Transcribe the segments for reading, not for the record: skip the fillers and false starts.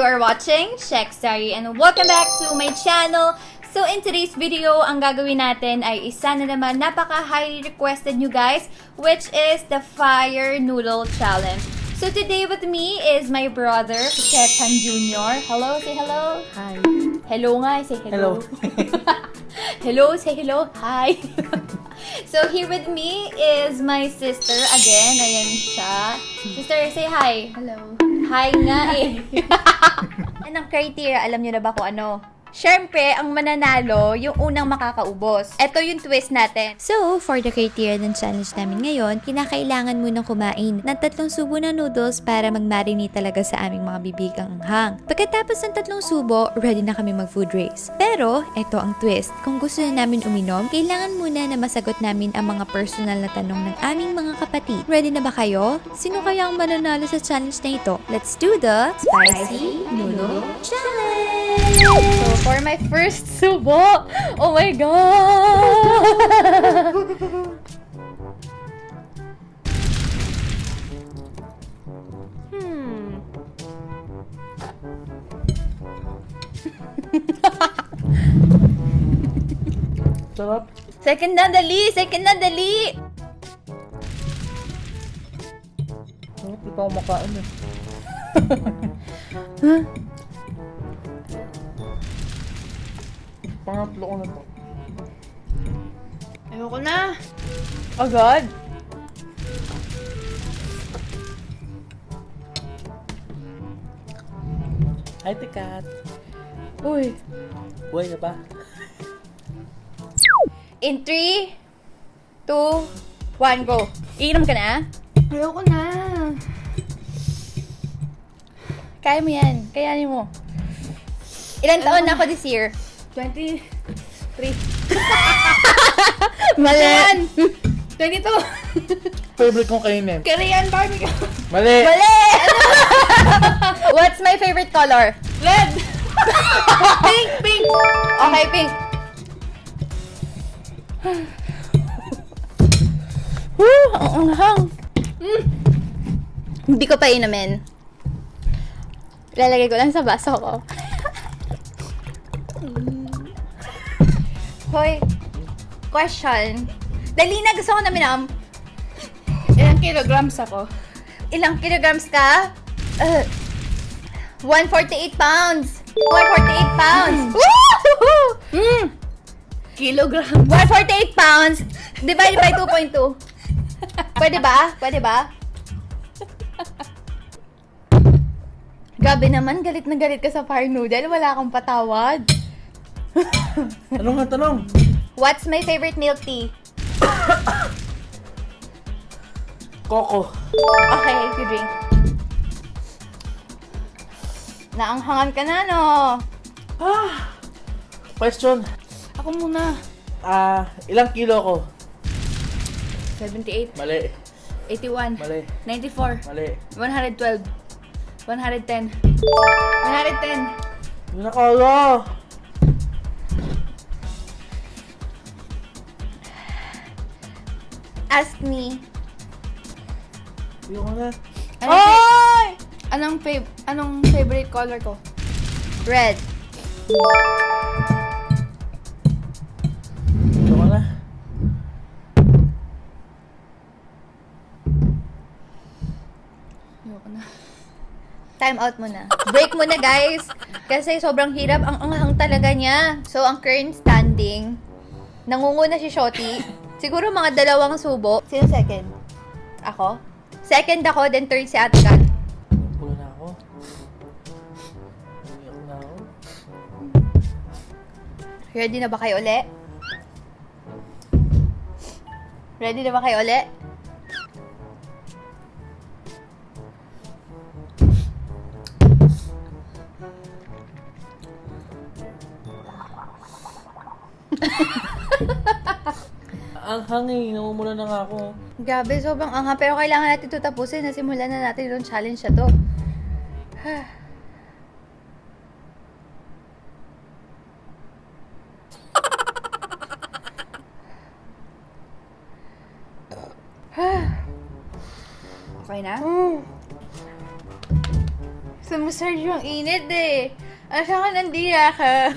are watching Shex Diary and welcome back to my channel. So in today's video, ang gagawin natin ay isa na naman napaka-highly requested nyo guys, which is the Fire Noodle Challenge. So today with me is my brother, Chetan Jr. Hello, say hello. Hi. Hello nga, say hello. Hello. Hello, say hello. Hi. So here with me is my sister again. Ayan siya. Sister, say hi. Hello. Hi nga eh. Anong criteria? Alam niyo na ba kung ano? Siyempre, ang mananalo, yung unang makakaubos. Ito yung twist natin. So, for the criteria ng challenge namin ngayon, kinakailangan munang kumain ng 3 subo ng noodles para mag-marinate talaga sa aming mga bibig ang anghang. Pagkatapos ng 3 subo, ready na kami mag-food race. Pero, ito ang twist. Kung gusto na namin uminom, kailangan muna na masagot namin ang mga personal na tanong ng aming mga kapatid. Ready na ba kayo? Sino kaya ang mananalo sa challenge na ito? Let's do the Spicy Noodle Challenge! So, for my first subo, oh my God! Sarap. Second na, dali! Second na, dali! Hindi pa ako makain eh. Pangatlo ko na to. Ayoko na. Agad? Hi, Tikat. Uy. Buhay na ba? In 3, 2, 1, go. Iinom ka na? Ayoko na. Kaya mo yan. Kayanin mo. Ilan taon na ako this year? 23. Mali! 22. Favorite kong kainin. Korean barbecue. Mali. Mali! What's my favorite color? Red. Pink, pink. Okay, pink. Woo! Ang anghang. Hindi ko pa inumin. Lalagay ko lang sa baso ko. Hoy, question. Dali na, gusto ko na minam. Ilang kilograms ako? Ilang kilograms ka? 148 pounds. 148 pounds. Woo! Kilograms. 148 pounds divided by 2.2. Pwede ba? Pwede ba? Gabi naman, galit na galit ka sa fire noodle. Wala kang patawad. Tanong nga, tanong. What's my favorite milk tea? Coco. Okay, you drink. Naanghangan ka na, no? Question. Ako muna. Ilang kilo ako? 78, Mali. 81, Mali. 94, Mali. 112, 110, 110. Hindi na kaya. Ask me. Ayoko na. Oy! Anong favorite color ko? Red. Ayoko na. Ayoko na. Time out muna. Break muna, guys. Kasi sobrang hirap. Ang anghang talaga niya. So, ang current standing, nangunguna si Shoti. Siguro mga 2 subo. Sino second? Ako? Second ako, then third si Ate Kat. Pula na ako. Ayoko na ako. Ready na ba kayo uli? Ready na ba kayo uli? Ang hangin. Namumula na nga ako. Grabe, sobrang anghang. Pero kailangan natin ito tapusin. Nasimulan na natin yung challenge na to. Okay na? Sumusarge yung init eh. Asa ka ng dira ka?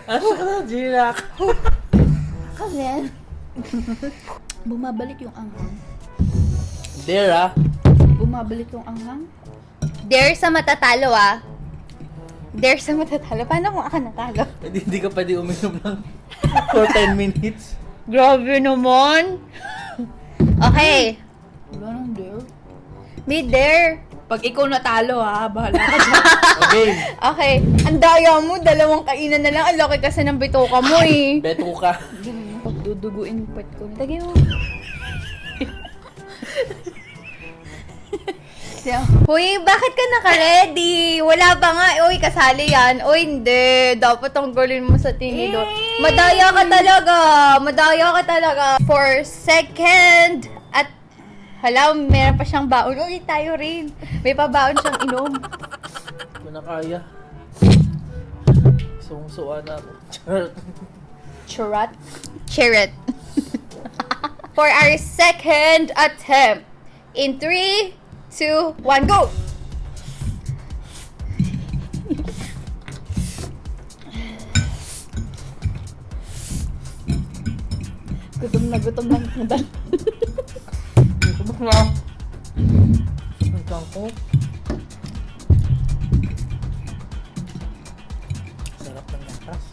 Ano ka na, Jirak? Kasi, bumabalik yung anghang. There, ah. Bumabalik yung anghang. Dare sa matatalo ah. Dare sa matatalo. Paano kung ako natalo? Hindi ka pwede uminom ng for 10 minutes. Grabe naman. Okay. Wala nang dare. May dare. Pag ikaw natalo ha, bahala ka dyan. Okay. Okay. Ang daya mo. Dalawang kainan na lang. Ang laki kasi ng bitoka mo eh. Beto ka. Pagduduguin yung pet ko. Tagay mo. Siya. Hoy, bakit ka naka-ready? Wala pa nga. Uy, kasali yan. Uy, hindi. Dapat tanggalin mo sa tinidor. Madaya ka talaga. Madaya ka talaga. For second at hala, meron pa siyang baon. Uy, tayo rin. May pabaon siyang inom. Hindi ko na kaya. Suwang-suwa na ako. Charot. Churat. Cheer it. For our second attempt. In 3, 2, 1, go! Gutom na nadal. Subok na. Ang kangko. Sarap ng gatas.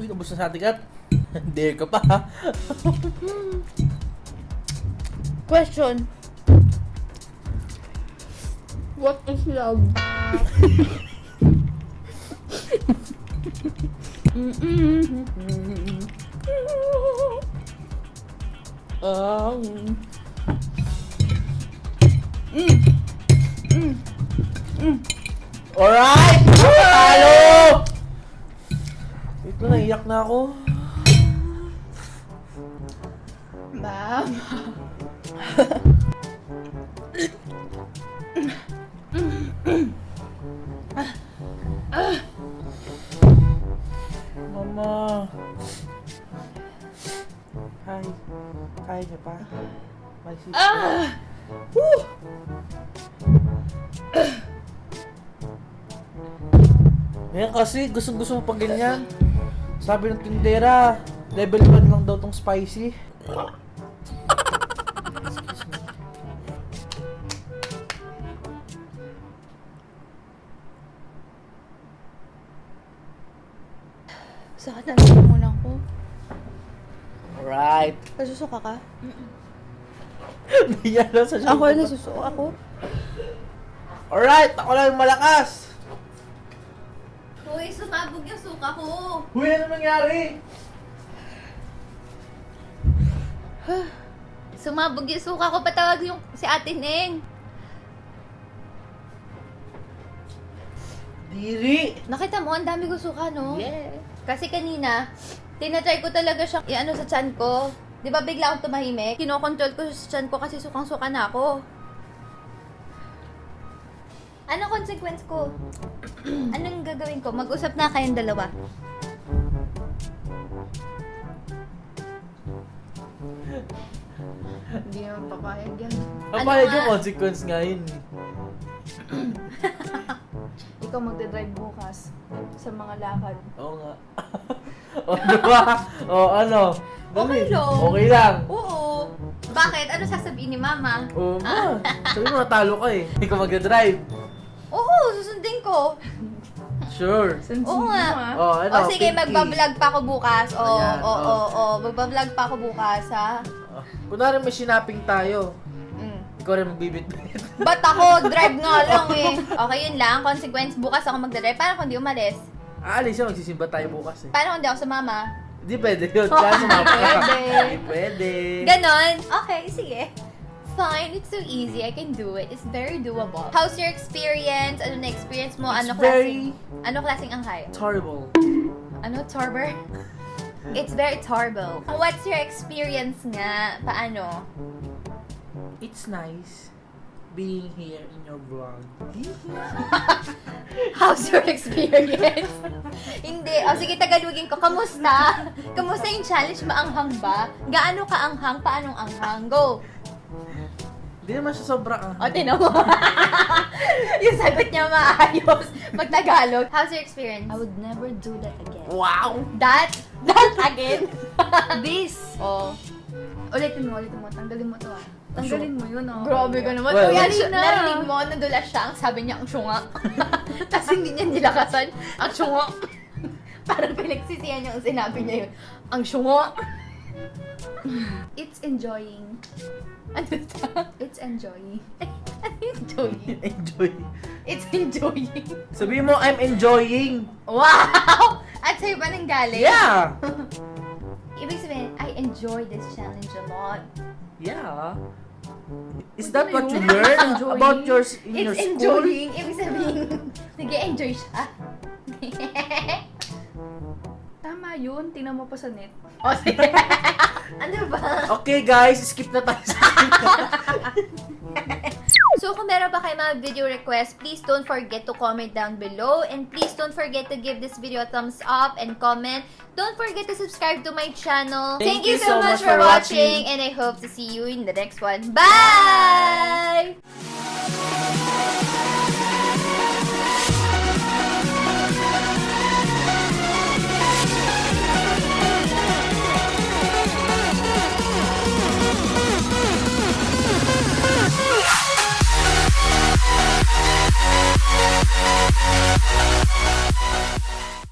Uy, nabos na sa ating at. Dare ka pa, ha? Question. What is love? Alright! Talo! Wait lang, naiyak na ako. Ma'am. Mama. Hi. Kaya niya pa? My sister. Ngayon kasi, gusto mo pag ganyan. Sabi ng tindera, level 1 lang daw tong spicy. Sakit na lang muna ako. Alright. Nasusuka ka? Hindi yan lang sa show. Ako nasusuka ako. Alright, ako lang yung malakas. Uy, sumabog yung suka ko. Huy, ano nangyari? Sumabog yung suka ko. Patawag yung si Ate Neng. Diri. Nakita mo, ang dami ko suka, no? Yeah. Kasi kanina, tinatry ko talaga siyang i-ano sa tiyan ko. Di ba bigla akong tumahimik? Kinokontrol ko sa tiyan ko kasi sukang-suka na ako. Ano consequence ko? Anong gagawin ko? Mag-usap na kayong dalawa. Hindi naman papayag yan. Papayag Ano yung nga? consequence nga yun. Ikaw magdadrive bukas sa mga lakad. Oo nga. O, diba? O, ano? Okay Dali. lang. Okay lang. Oo. Bakit? Ano sasabihin ni Mama? Oo nga. Sabi mo, natalo ka eh. Ikaw magdadrive. Oo, susundin ko. Sure. Oo nga. Oh, ano? O sige, Pinky. magbablog pa ako bukas. Oo, Ayan, oo, oh. oo. Magbablog pa ako bukas, ha? Kunwari may sinaping tayo. Mm. Ikaw rin magbibit-bit. Ba't ako? Drive nga lang eh. Okay, yun lang. Consequence, bukas ako magdadrive. Paano kung di umalis? Aalis siya, magsisimba tayo bukas eh. Paano kung di ako sumama? Hindi pwede yun. Kaya sumama ka. Pwede. Hindi pwede. Ganon? Okay, sige. Fine, it's so easy. I can do it. It's very doable. How's your experience? Ano na experience mo? It's Ano klaseng anghay? Horrible. Ano? Torber? It's very torble. What's your experience nga? Paano? It's nice. being here in your vlog. How's your experience? Hindi. O sige, Tagalogin ko. Kamusta? Kamusta yung challenge? Maanghang ba? Gaano kaanghang? Paanong anghang? Go! Hindi naman siya sobrang O, tinan mo. Yung sagot niya maayos. Pag Tagalog. How's your experience? I would never do that again. Wow! That again? This! Oh. Ulitin mo. Tanggalin mo to ah. Tanggalin mo yun oh. Grabe ka naman. Well, Kuya, dali na. narinig mo, nadulas siya. Ang sabi niya, ang syunga. Tapos hindi niya nilakasan. Ang syunga. Parang pinagsisihan niya ang sinabi niya yun. Ang syunga. It's enjoying. Ano sa? It's enjoying. Enjoying. Enjoy. It's enjoying. Sabihin mo, I'm enjoying. Wow! At sa'yo ba nang galing? Yeah! Ibig sabihin, I enjoy this challenge a lot. Yeah. Is Ano that what you yun? learn Enjoying. about yours in your It's school? enjoying. Ibig sabihin, nag-enjoy siya. Tama yun. Tingnan mo pa sa net. O, sige. Ano ba? Okay guys, skip na tayo sa So, kung meron pa kayo mga video requests, please don't forget to comment down below. And please don't forget to give this video a thumbs up and comment. Don't forget to subscribe to my channel. Thank you you so so much much for for watching. watching. And I hope to see you in the next one. Bye!